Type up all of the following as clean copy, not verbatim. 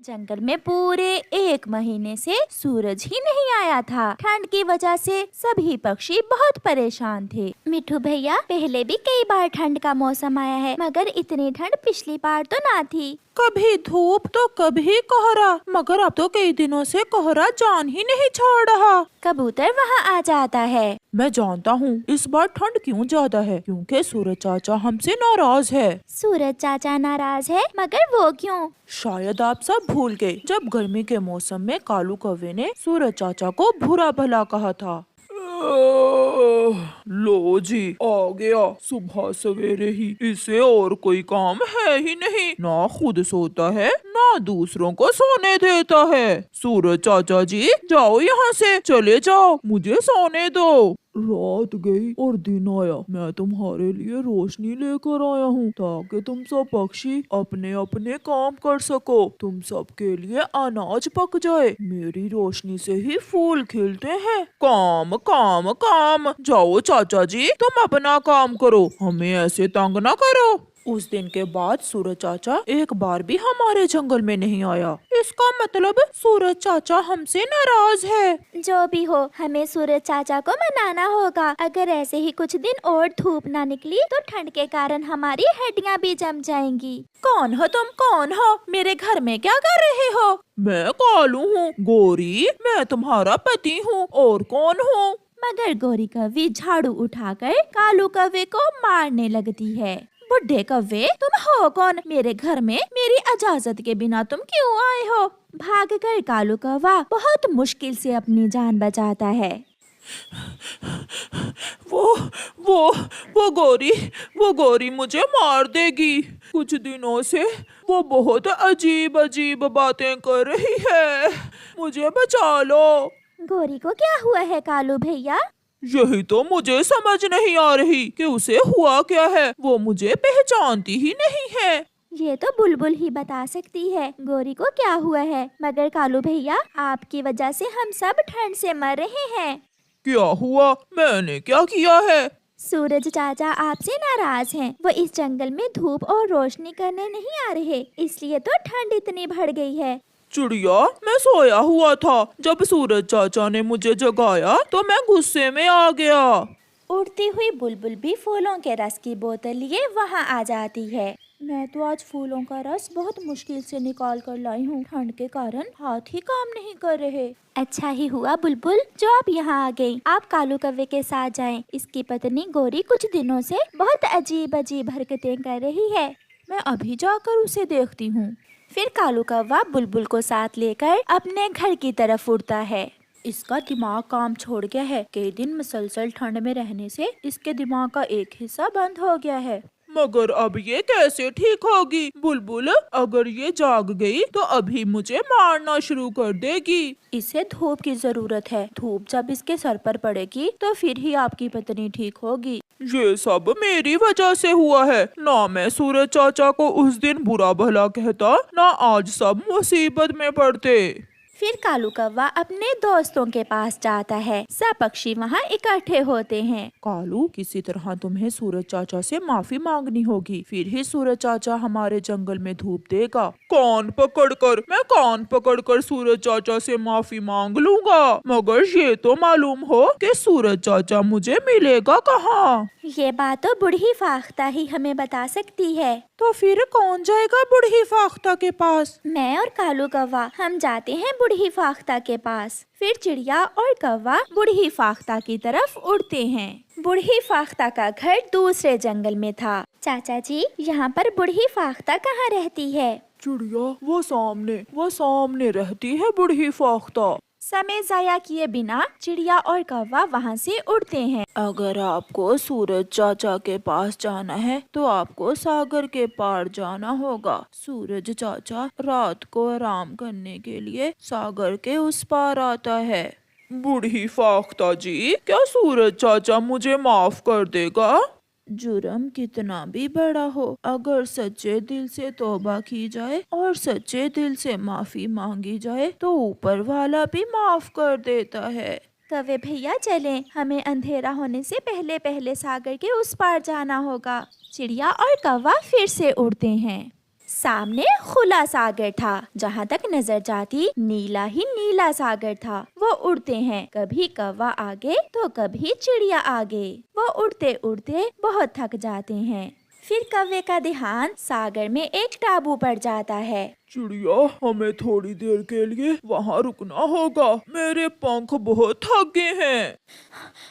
जंगल में पूरे 1 महीने से सूरज ही नहीं आया था। ठंड की वजह से सभी पक्षी बहुत परेशान थे। मिठू भैया, पहले भी कई बार ठंड का मौसम आया है, मगर इतनी ठंड पिछली बार तो ना थी। कभी धूप तो कभी कोहरा, मगर अब तो कई दिनों से कोहरा जान ही नहीं छोड़ रहा। कबूतर वहाँ आ जाता है। मैं जानता हूँ इस बार ठंड क्यों ज्यादा है, क्योंकि सूरज चाचा हमसे नाराज है। सूरज चाचा नाराज है, मगर वो क्यों? शायद आप सब भूल गए, जब गर्मी के मौसम में कालू कौवे ने सूरज चाचा को बुरा भला कहा था। लो जी, आ गया सुबह सवेरे ही। इसे और कोई काम है ही नहीं, ना खुद सोता है ना दूसरों को सोने देता है। सूरज चाचा जी, जाओ यहाँ से, चले जाओ, मुझे सोने दो। रात गई और दिन आया, मैं तुम्हारे लिए रोशनी लेकर आया हूँ ताकि तुम सब पक्षी अपने अपने काम कर सको। तुम सबके लिए अनाज पक जाए, मेरी रोशनी से ही फूल खिलते हैं। काम काम काम, जाओ चाचा जी, तुम अपना काम करो, हमें ऐसे तंग ना करो। उस दिन के बाद सूरज चाचा एक बार भी हमारे जंगल में नहीं आया। इसका मतलब सूरज चाचा हमसे नाराज है। जो भी हो, हमें सूरज चाचा को मनाना होगा। अगर ऐसे ही कुछ दिन और धूप ना निकली तो ठंड के कारण हमारी हड्डियाँ भी जम जाएंगी। कौन हो तुम, कौन हो? मेरे घर में क्या कर रहे हो? मैं कालू हूँ। गोरी, मैं तुम्हारा पति हूँ। और कौन हूँ? मगर गोरी कौवी झाड़ू उठाकर कालू कौवे को मारने लगती है। बुढ़े कौवे, तुम हो कौन? मेरे घर में मेरी इजाजत के बिना तुम क्यों आए हो? भागकर कालू कौवा बहुत मुश्किल से अपनी जान बचाता है। वो गोरी मुझे मार देगी। कुछ दिनों से वो बहुत अजीब अजीब बातें कर रही है, मुझे बचा लो। गोरी को क्या हुआ है कालू भैया? यही तो मुझे समझ नहीं आ रही कि उसे हुआ क्या है। वो मुझे पहचानती ही नहीं है। ये तो बुलबुल ही बता सकती है गोरी को क्या हुआ है। मगर कालू भैया, आपकी वजह से हम सब ठंड से मर रहे हैं। क्या हुआ? मैंने क्या किया है? सूरज चाचा आपसे नाराज हैं। वो इस जंगल में धूप और रोशनी करने नहीं आ रहे, इसलिए तो ठंड इतनी बढ़ गई है। चिड़िया, मैं सोया हुआ था। जब सूरज चाचा ने मुझे जगाया तो मैं गुस्से में आ गया। उड़ती हुई बुलबुल भी फूलों के रस की बोतल लिए वहाँ आ जाती है। मैं तो आज फूलों का रस बहुत मुश्किल से निकाल कर लाई हूँ। ठंड के कारण हाथ ही काम नहीं कर रहे। अच्छा ही हुआ बुलबुल जो आप यहाँ आ गई। आप कालू कौवे के साथ जाएं। इसकी पत्नी गोरी कुछ दिनों से बहुत अजीब अजीब हरकतें कर रही है। मैं अभी जाकर उसे देखती हूँ। फिर कालू कौवा बुलबुल को साथ लेकर अपने घर की तरफ उड़ता है। इसका दिमाग काम छोड़ गया है। कई दिन मुसलसल ठंड में रहने से इसके दिमाग का एक हिस्सा बंद हो गया है। मगर अब ये कैसे ठीक होगी? बुलबुल, अगर ये जाग गई तो अभी मुझे मारना शुरू कर देगी। इसे धूप की जरूरत है। धूप जब इसके सर पर पड़ेगी तो फिर ही आपकी पत्नी ठीक होगी। ये सब मेरी वजह से हुआ है। ना मैं सूरज चाचा को उस दिन बुरा भला कहता, ना आज सब मुसीबत में पड़ते। फिर कालू कौवा अपने दोस्तों के पास जाता है। सब पक्षी वहाँ इकट्ठे होते हैं। कालू, किसी तरह तुम्हें सूरज चाचा से माफी मांगनी होगी, फिर ही सूरज चाचा हमारे जंगल में धूप देगा। कान पकड़कर सूरज चाचा से माफी मांग लूंगा, मगर ये तो मालूम हो कि सूरज चाचा मुझे मिलेगा कहाँ। ये बात तो बूढ़ी फाख्ता ही हमें बता सकती है। तो फिर कौन जाएगा बूढ़ी फाख्ता के पास? मैं और कालू कौवा हम जाते हैं बूढ़ी फाख्ता के पास। फिर चिड़िया और कौवा बूढ़ी फाख्ता की तरफ उड़ते हैं। बूढ़ी फाख्ता का घर दूसरे जंगल में था। चाचा जी, यहाँ पर बूढ़ी फाख्ता कहाँ रहती है? चिड़िया, वो सामने रहती है बूढ़ी फाख्ता। समय जाया किए बिना चिड़िया और कौवा वहाँ से उड़ते हैं। अगर आपको सूरज चाचा के पास जाना है तो आपको सागर के पार जाना होगा। सूरज चाचा रात को आराम करने के लिए सागर के उस पार आता है। बूढ़ी फाख्ता जी, क्या सूरज चाचा मुझे माफ कर देगा? जुर्म कितना भी बड़ा हो, अगर सच्चे दिल से तौबा की जाए और सच्चे दिल से माफी मांगी जाए तो ऊपर वाला भी माफ कर देता है। कौवे भैया चलें, हमें अंधेरा होने से पहले पहले सागर के उस पार जाना होगा। चिड़िया और कौवा फिर से उड़ते हैं। सामने खुला सागर था। जहाँ तक नजर जाती नीला ही नीला सागर था। वो उड़ते हैं, कभी कौवा आगे तो कभी चिड़िया आगे। वो उड़ते उड़ते बहुत थक जाते हैं। फिर कौवे का ध्यान सागर में एक टापू पर जाता है। चिड़िया, हमें थोड़ी देर के लिए वहाँ रुकना होगा। मेरे पंख बहुत थक गए हैं।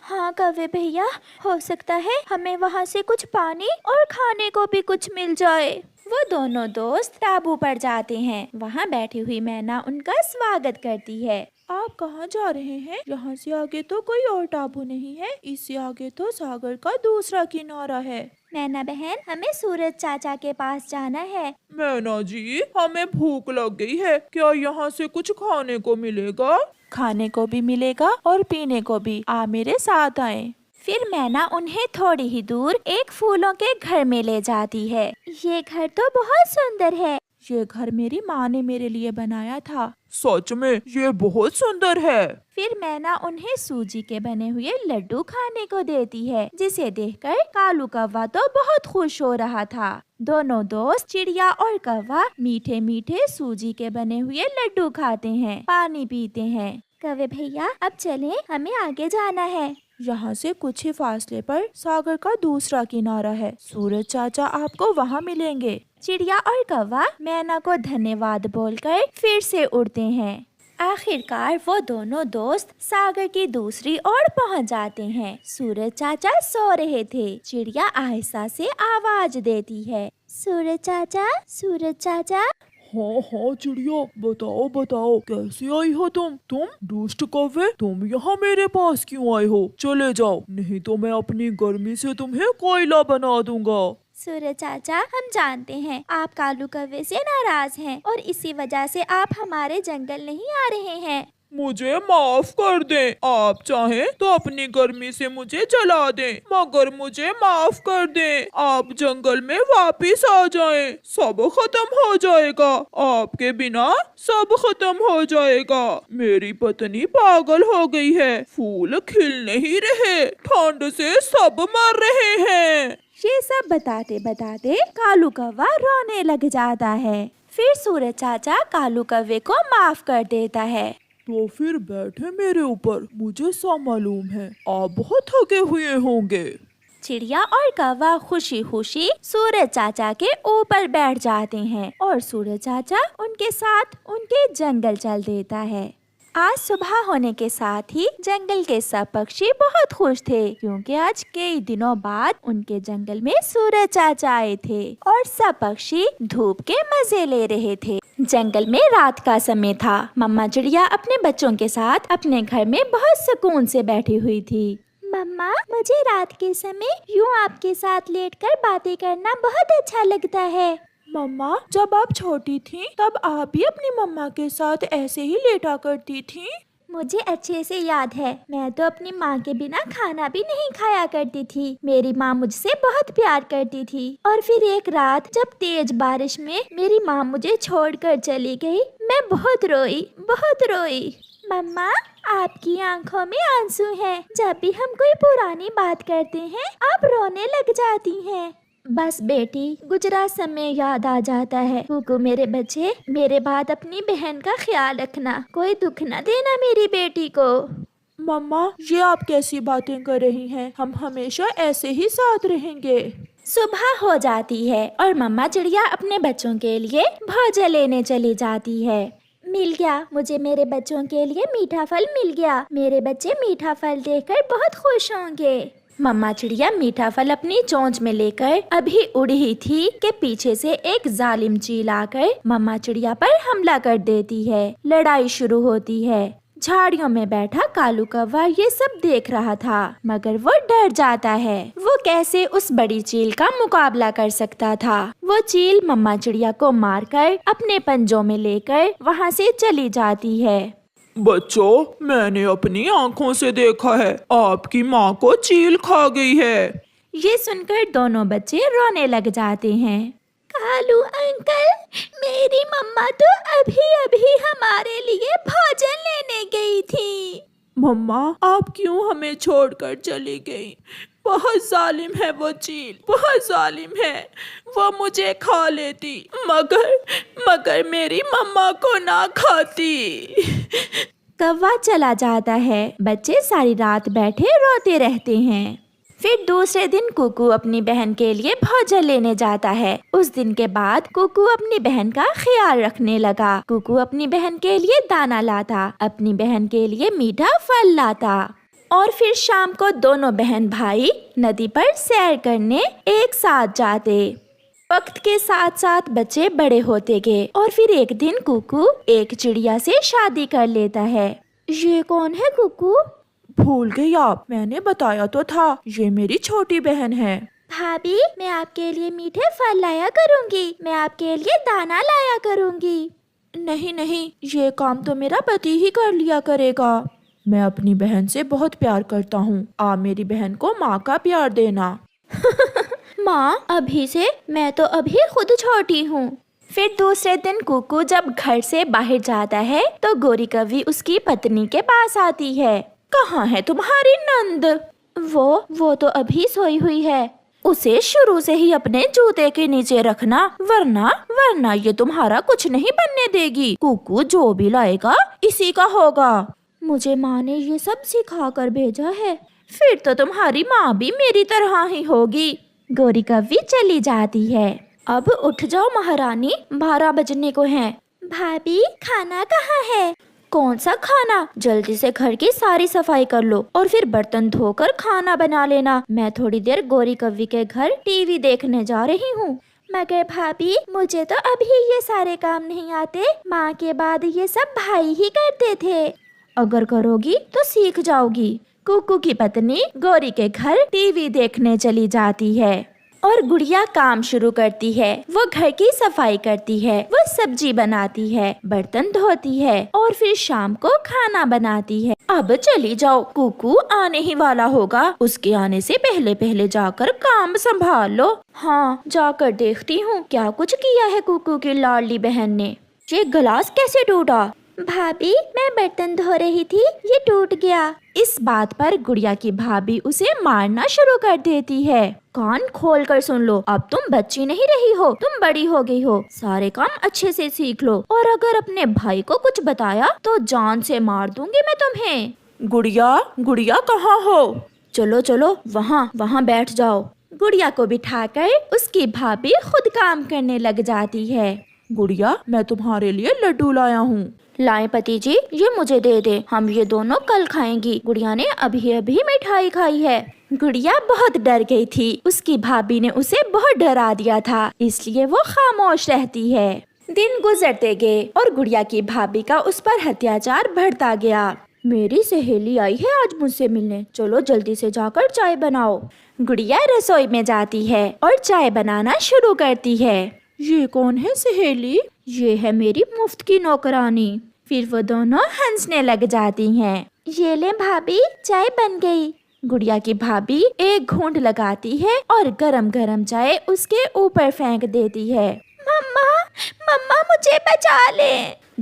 हाँ कौवे भैया, हो सकता है हमें वहाँ से कुछ पानी और खाने को भी कुछ मिल जाए। वो दोनों दोस्त टापू पर जाते हैं। वहाँ बैठी हुई मैना उनका स्वागत करती है। आप कहाँ जा रहे हैं? यहाँ से आगे तो कोई और टापू नहीं है। इससे आगे तो सागर का दूसरा किनारा है। मैना बहन, हमें सूरज चाचा के पास जाना है। मैना जी, हमें भूख लग गई है। क्या यहाँ से कुछ खाने को मिलेगा? खाने को भी मिलेगा और पीने को भी। आप मेरे साथ आए। फिर मैना उन्हें थोड़ी ही दूर एक फूलों के घर में ले जाती है। ये घर तो बहुत सुंदर है। ये घर मेरी माँ ने मेरे लिए बनाया था। सच में ये बहुत सुंदर है। फिर मैना उन्हें सूजी के बने हुए लड्डू खाने को देती है, जिसे देखकर कालू कौवा तो बहुत खुश हो रहा था। दोनों दोस्त चिड़िया और कौवा मीठे मीठे सूजी के बने हुए लड्डू खाते हैं, पानी पीते हैं। कौवे भैया, अब चलें, हमें आगे जाना है। यहाँ से कुछ ही फासले पर सागर का दूसरा किनारा है। सूरज चाचा आपको वहाँ मिलेंगे। चिड़िया और कौवा मैना को धन्यवाद बोलकर फिर से उड़ते हैं। आखिरकार वो दोनों दोस्त सागर की दूसरी ओर पहुँच जाते हैं। सूरज चाचा सो रहे थे। चिड़िया आहिस्ता से आवाज देती है, सूरज चाचा, सूरज चाचा। हाँ हाँ चिड़िया, बताओ बताओ, कैसे आई हो तुम दुष्ट कौवे, तुम यहाँ मेरे पास क्यों आए हो? चले जाओ, नहीं तो मैं अपनी गर्मी से तुम्हें कोयला बना दूंगा। सूरज चाचा, हम जानते हैं आप कालू कौवे से नाराज हैं और इसी वजह से आप हमारे जंगल नहीं आ रहे हैं। मुझे माफ कर दें। आप चाहें तो अपनी गर्मी से मुझे जला दें, मगर मुझे माफ कर दें। आप जंगल में वापिस आ जाएं, सब खत्म हो जाएगा। आपके बिना सब खत्म हो जाएगा। मेरी पत्नी पागल हो गई है, फूल खिल नहीं रहे, ठंड से सब मर रहे हैं। ये सब बताते बताते कालू कौवा रोने लग जाता है। फिर सूरज चाचा कालू कौवे को माफ कर देता है। तो फिर बैठे मेरे ऊपर, मुझे सब मालूम है आप बहुत थके हुए होंगे। चिड़िया और कौवा खुशी खुशी सूरज चाचा के ऊपर बैठ जाते हैं और सूरज चाचा उनके साथ उनके जंगल चल देता है। आज सुबह होने के साथ ही जंगल के सब पक्षी बहुत खुश थे, क्योंकि आज कई दिनों बाद उनके जंगल में सूरज चाचा आए थे और सब पक्षी धूप के मजे ले रहे थे। जंगल में रात का समय था। मम्मा चिड़िया अपने बच्चों के साथ अपने घर में बहुत सुकून से बैठी हुई थी। मम्मा, मुझे रात के समय यूँ आपके साथ लेटकर बातें करना बहुत अच्छा लगता है। मम्मा, जब आप छोटी थीं, तब आप भी अपनी मम्मा के साथ ऐसे ही लेटा करती थीं। मुझे अच्छे से याद है, मैं तो अपनी माँ के बिना खाना भी नहीं खाया करती थी। मेरी माँ मुझसे बहुत प्यार करती थी। और फिर एक रात जब तेज बारिश में मेरी माँ मुझे छोड़कर चली गई, मैं बहुत रोई, बहुत रोई। मम्मा, आपकी आंखों में आंसू हैं। जब भी हम कोई पुरानी बात करते हैं, आप रोने लग जाती हैं। बस बेटी, गुजरा समय याद आ जाता है। कुकू मेरे बच्चे, मेरे बाद अपनी बहन का ख्याल रखना, कोई दुख न देना मेरी बेटी को। मम्मा, ये आप कैसी बातें कर रही हैं? हम हमेशा ऐसे ही साथ रहेंगे। सुबह हो जाती है और मम्मा चिड़िया अपने बच्चों के लिए भोजन लेने चली जाती है। मिल गया, मुझे मेरे बच्चों के लिए मीठा फल मिल गया। मेरे बच्चे मीठा फल देखकर बहुत खुश होंगे। मम्मा चिड़िया मीठा फल अपनी चोंच में लेकर अभी उड़ ही थी कि पीछे से एक जालिम चील आकर मम्मा चिड़िया पर हमला कर देती है। लड़ाई शुरू होती है। झाड़ियों में बैठा कालू कौवा ये सब देख रहा था, मगर वो डर जाता है। वो कैसे उस बड़ी चील का मुकाबला कर सकता था। वो चील मम्मा चिड़िया को मारकर अपने पंजों में लेकर वहाँ से चली जाती है। बच्चों, मैंने अपनी आँखों से देखा है, आपकी माँ को चील खा गई है। ये सुनकर दोनों बच्चे रोने लग जाते हैं। कालू अंकल, मेरी मम्मा तो अभी अभी हमारे लिए भोजन लेने गई थी। मम्मा, आप क्यों हमें छोड़कर चली गई? बहुत जालिम है वो चील, बहुत जालिम है। वो मुझे खा लेती मगर मेरी मम्मा को ना खाती। कौवा चला जाता है। बच्चे सारी रात बैठे रोते रहते हैं। फिर दूसरे दिन कुकू अपनी बहन के लिए भोजन लेने जाता है। उस दिन के बाद कुकू अपनी बहन का ख्याल रखने लगा। कुकू अपनी बहन के लिए दाना लाता, अपनी बहन के लिए मीठा फल लाता और फिर शाम को दोनों बहन भाई नदी पर सैर करने एक साथ जाते। वक्त के साथ साथ बच्चे बड़े होते गए और फिर एक दिन कुकू एक चिड़िया से शादी कर लेता है। ये कौन है कुकू? भूल गई आप? मैंने बताया तो था, ये मेरी छोटी बहन है। भाभी, मैं आपके लिए मीठे फल लाया करूँगी, मैं आपके लिए दाना लाया करूँगी। नहीं, ये काम तो मेरा पति ही कर लिया करेगा। मैं अपनी बहन से बहुत प्यार करता हूँ। आप मेरी बहन को माँ का प्यार देना। माँ, अभी से? मैं तो अभी खुद छोटी हूँ। फिर दूसरे दिन कुकू जब घर से बाहर जाता है तो गोरी कौवी उसकी पत्नी के पास आती है। कहाँ है तुम्हारी नंद? वो तो अभी सोई हुई है। उसे शुरू से ही अपने जूते के नीचे रखना, वरना ये तुम्हारा कुछ नहीं बनने देगी। कुकू जो भी लाएगा इसी का होगा। मुझे माँ ने ये सब सिखा कर भेजा है। फिर तो तुम्हारी माँ भी मेरी तरह ही होगी। गोरी कौवी चली जाती है। अब उठ जाओ महारानी, 12 बजने को हैं। भाभी, खाना कहाँ है? कौन सा खाना? जल्दी से घर की सारी सफाई कर लो और फिर बर्तन धोकर खाना बना लेना। मैं थोड़ी देर गोरी कौवी के घर टीवी देखने जा रही हूँ। मगर भाभी, मुझे तो अभी ये सारे काम नहीं आते। माँ के बाद ये सब भाई ही करते थे। अगर करोगी तो सीख जाओगी। कुकू की पत्नी गोरी के घर टीवी देखने चली जाती है और गुड़िया काम शुरू करती है। वो घर की सफाई करती है, वो सब्जी बनाती है, बर्तन धोती है और फिर शाम को खाना बनाती है। अब चली जाओ, कुकू आने ही वाला होगा। उसके आने से पहले पहले जाकर काम संभाल लो। हाँ, जाकर देखती हूँ क्या कुछ किया है कुकू की लाडली बहन ने। ये गिलास कैसे टूटा? भाभी, मैं बर्तन धो रही थी, ये टूट गया। इस बात पर गुड़िया की भाभी उसे मारना शुरू कर देती है। कान खोल कर सुन लो, अब तुम बच्ची नहीं रही हो, तुम बड़ी हो गई हो। सारे काम अच्छे से सीख लो और अगर अपने भाई को कुछ बताया तो जान से मार दूंगी मैं तुम्हें। गुड़िया कहाँ हो? चलो वहाँ बैठ जाओ। गुड़िया को बिठाकर उसकी भाभी खुद काम करने लग जाती है। गुड़िया, मैं तुम्हारे लिए लड्डू लाया हूँ। लाए पति जी, ये मुझे दे दे, हम ये दोनों कल खाएंगी। गुड़िया ने अभी मिठाई खाई है। गुड़िया बहुत डर गई थी। उसकी भाभी ने उसे बहुत डरा दिया था, इसलिए वो खामोश रहती है। दिन गुजरते गए और गुड़िया की भाभी का उस पर अत्याचार बढ़ता गया। मेरी सहेली आई है आज मुझसे मिलने, चलो जल्दी से जाकर चाय बनाओ। गुड़िया रसोई में जाती है और चाय बनाना शुरू करती है। ये कौन है सहेली? ये है मेरी मुफ्त की नौकरानी। फिर वो दोनों हंसने लग जाती हैं। ये ले भाभी, चाय बन गई। गुड़िया की भाभी एक घूंट लगाती है और गरम गरम चाय उसके ऊपर फेंक देती है। मम्मा मुझे बचा ले।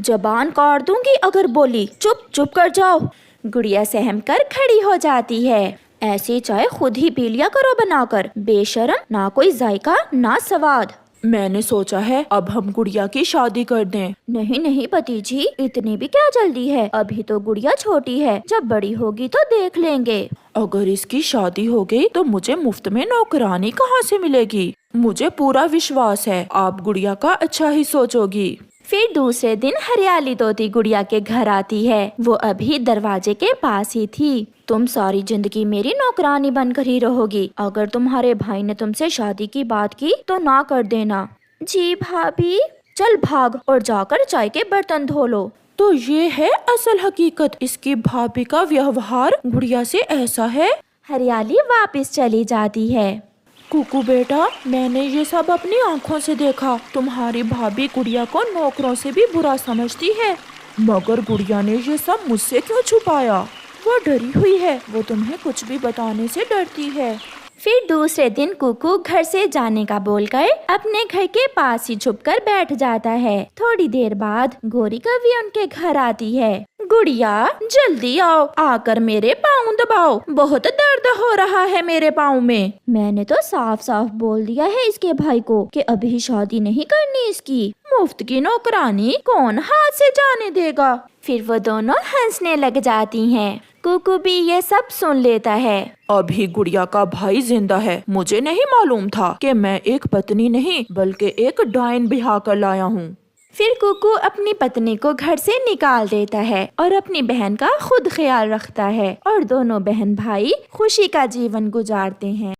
जबान काट दूंगी अगर बोली। चुप कर जाओ। गुड़िया सहम कर खड़ी हो जाती है। ऐसी चाय खुद ही पी लिया करो बनाकर, बेशरम, ना कोई जायका ना स्वाद। मैंने सोचा है अब हम गुड़िया की शादी कर दें। नहीं पति जी, इतनी भी क्या जल्दी है, अभी तो गुड़िया छोटी है, जब बड़ी होगी तो देख लेंगे। अगर इसकी शादी हो गई तो मुझे मुफ्त में नौकरानी कहाँ से मिलेगी? मुझे पूरा विश्वास है आप गुड़िया का अच्छा ही सोचोगी। फिर दूसरे दिन हरियाली तोती गुड़िया के घर आती है। वो अभी दरवाजे के पास ही थी। तुम सारी जिंदगी मेरी नौकरानी बनकर ही रहोगी। अगर तुम्हारे भाई ने तुमसे शादी की बात की तो ना कर देना। जी भाभी। चल भाग और जाकर चाय के बर्तन धो लो। तो ये है असल हकीकत, इसकी भाभी का व्यवहार गुड़िया से ऐसा है। हरियाली वापस चली जाती है। कुकू बेटा, मैंने ये सब अपनी आँखों से देखा। तुम्हारी भाभी गुड़िया को नौकरों से भी बुरा समझती है, मगर गुड़िया ने ये सब मुझसे क्यों छुपाया? वो डरी हुई है, वो तुम्हें कुछ भी बताने से डरती है। फिर दूसरे दिन कुकू घर से जाने का बोलकर अपने घर के पास ही छुपकर बैठ जाता है। थोड़ी देर बाद गोरी कौवी उनके घर आती है। गुड़िया जल्दी आओ, आकर मेरे पाँव दबाओ, बहुत दर्द हो रहा है मेरे पाँव में। मैंने तो साफ साफ बोल दिया है इसके भाई को कि अभी शादी नहीं करनी इसकी, मुफ्त की नौकरानी कौन हाथ से जाने देगा। फिर वो दोनों हंसने लग जाती हैं। कुकू भी ये सब सुन लेता है। अभी गुड़िया का भाई जिंदा है। मुझे नहीं मालूम था कि मैं एक पत्नी नहीं बल्कि एक डायन ब्याह कर लाया हूँ। फिर कुकू अपनी पत्नी को घर से निकाल देता है और अपनी बहन का खुद ख्याल रखता है और दोनों बहन भाई खुशी का जीवन गुजारते हैं।